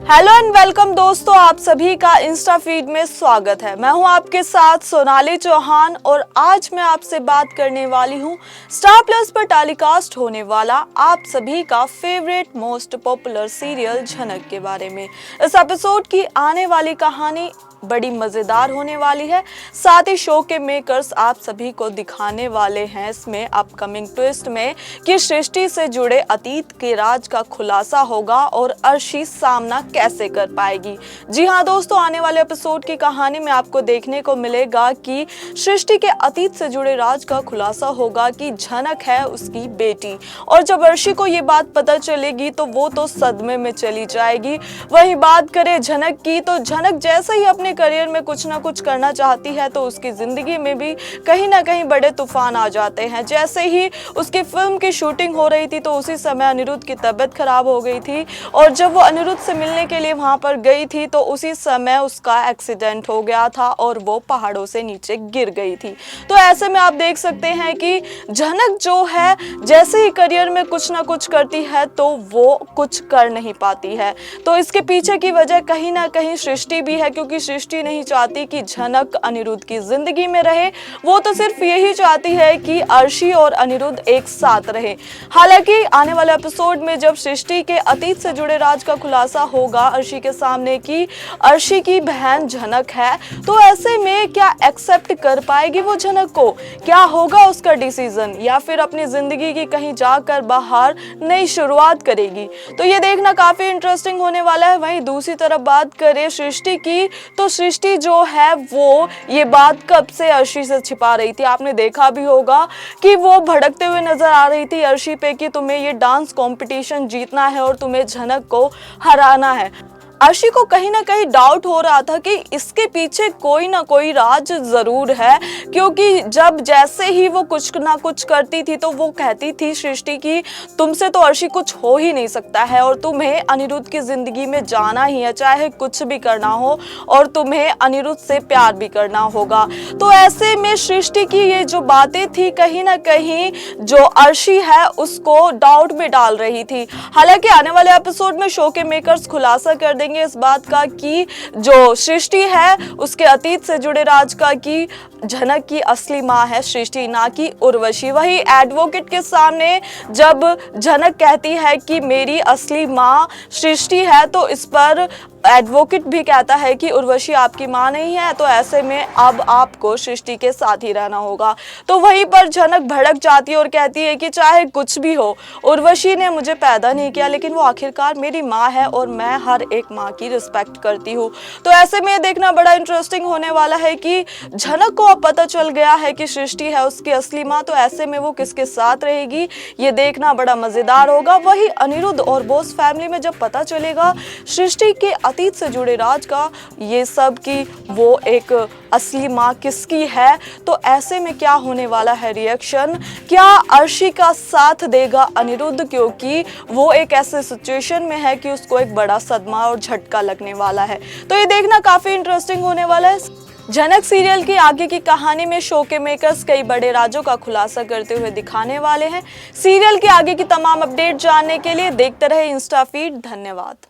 Hello and welcome दोस्तों, आप सभी का इंस्टा फीड में स्वागत है। मैं हूं आपके साथ सोनाली चौहान और आज मैं आपसे बात करने वाली हूं स्टार प्लस पर टेलीकास्ट होने वाला आप सभी का फेवरेट मोस्ट पॉपुलर सीरियल झनक के बारे में। इस एपिसोड की आने वाली कहानी बड़ी मजेदार होने वाली है। साथ ही शो के मेकर्स आप सभी को दिखाने वाले हैं इसमें अपकमिंग ट्विस्ट में कि सृष्टि से जुड़े अतीत के राज का खुलासा होगा और अर्शी सामना कैसे कर पाएगी। जी हाँ दोस्तों, आने वाले एपिसोड की कहानी में आपको देखने को मिलेगा कि सृष्टि के अतीत से जुड़े राज का खुलासा होगा कि झनक है उसकी बेटी, और जब अर्शी को ये बात पता चलेगी तो वो तो सदमे में चली जाएगी। वही बात करें झनक की, तो झनक जैसे ही अपने करियर में कुछ ना कुछ करना चाहती है तो उसकी जिंदगी में भी कहीं ना कहीं बड़े तूफान आ जाते हैं। जैसे ही उसकी फिल्म की शूटिंग हो रही थी तो उसी समय अनिरुद्ध की तबीयत खराब हो गई थी, और जब वो अनिरुद्ध से मिलने के लिए वहां पर गई थी तो उसी समय उसका एक्सीडेंट हो गया था और वो पहाड़ों से नीचे गिर गई थी। तो ऐसे में आप देख सकते हैं कि झनक जो है जैसे ही करियर में कुछ ना कुछ करती है तो वो कुछ कर नहीं पाती है। तो इसके पीछे की वजह कहीं ना कहीं सृष्टि भी है, क्योंकि सृष्टि नहीं चाहती कि झनक अनिरुद्ध की जिंदगी में रहे। वो तो सिर्फ यही चाहती है कि अर्शी और अनिरुद्ध एक साथ रहे। हालांकि आने वाले एपिसोड में जब सृष्टि के अतीत से जुड़े राज का खुलासा होगा अर्शी के सामने कि अर्शी की बहन झनक है, तो ऐसे में क्या एक्सेप्ट कर पाएगी वो झनक को? क्या होगा उसका डिसीजन, या फिर अपनी जिंदगी की कहीं जाकर बाहर नई शुरुआत करेगी? तो ये देखना काफी इंटरेस्टिंग होने वाला है। वहीं दूसरी तरफ बात करें सृष्टि की, तो सृष्टि जो है वो ये बात कब से अर्शी से छिपा रही थी। आपने देखा भी होगा कि वो भड़कते हुए नजर आ रही थी अर्शी पे कि तुम्हें ये डांस कंपटीशन जीतना है और तुम्हें झनक को हराना है। अर्शी को कहीं ना कहीं डाउट हो रहा था कि इसके पीछे कोई ना कोई राज जरूर है, क्योंकि जब जैसे ही वो कुछ ना कुछ करती थी तो वो कहती थी सृष्टि की तुमसे तो अर्शी कुछ हो ही नहीं सकता है और तुम्हें अनिरुद्ध की जिंदगी में जाना ही है, चाहे कुछ भी करना हो, और तुम्हें अनिरुद्ध से प्यार भी करना होगा। तो ऐसे में सृष्टि की ये जो बातें थी कहीं ना कहीं जो अर्शी है उसको डाउट में डाल रही थी। हालांकि आने वाले एपिसोड में शो के मेकर्स खुलासा कर देंगे इस बात का कि जो सृष्टि है उसके अतीत से जुड़े राज का कि झनक की असली मां है सृष्टि, ना कि उर्वशी। वही एडवोकेट के सामने जब झनक कहती है कि मेरी असली मां सृष्टि है, तो इस पर एडवोकेट भी कहता है कि उर्वशी आपकी मां नहीं है, तो ऐसे में अब आपको सृष्टि के साथ ही रहना होगा। तो वहीं पर झनक भड़क जाती है और कहती है कि चाहे कुछ भी हो, उर्वशी ने मुझे पैदा नहीं किया लेकिन वो आखिरकार मेरी मां है और मैं हर एक मां की रिस्पेक्ट करती हूँ। तो ऐसे में देखना बड़ा इंटरेस्टिंग होने वाला है कि झनक को अब पता चल गया है कि सृष्टि है उसकी असली मां, तो ऐसे में वो किसके साथ रहेगी ये देखना बड़ा मजेदार होगा। वही अनिरुद्ध और बोस फैमिली में जब पता चलेगा सृष्टि के अतीत से जुड़े राज का ये सब कि वो एक असली मां किसकी है, तो ऐसे में क्या होने वाला है रिएक्शन? क्या अर्शी का साथ देगा अनिरुद्ध, क्योंकि वो एक ऐसे सिचुएशन में है कि उसको एक बड़ा सदमा और झटका लगने वाला है। तो ये देखना काफी इंटरेस्टिंग होने वाला है। झनक सीरियल की आगे की कहानी में शो के मेकर्स कई बड़े राजों का खुलासा करते हुए दिखाने वाले हैं। सीरियल के आगे की तमाम अपडेट जानने के लिए देखते रहे इंस्टा फीड। धन्यवाद।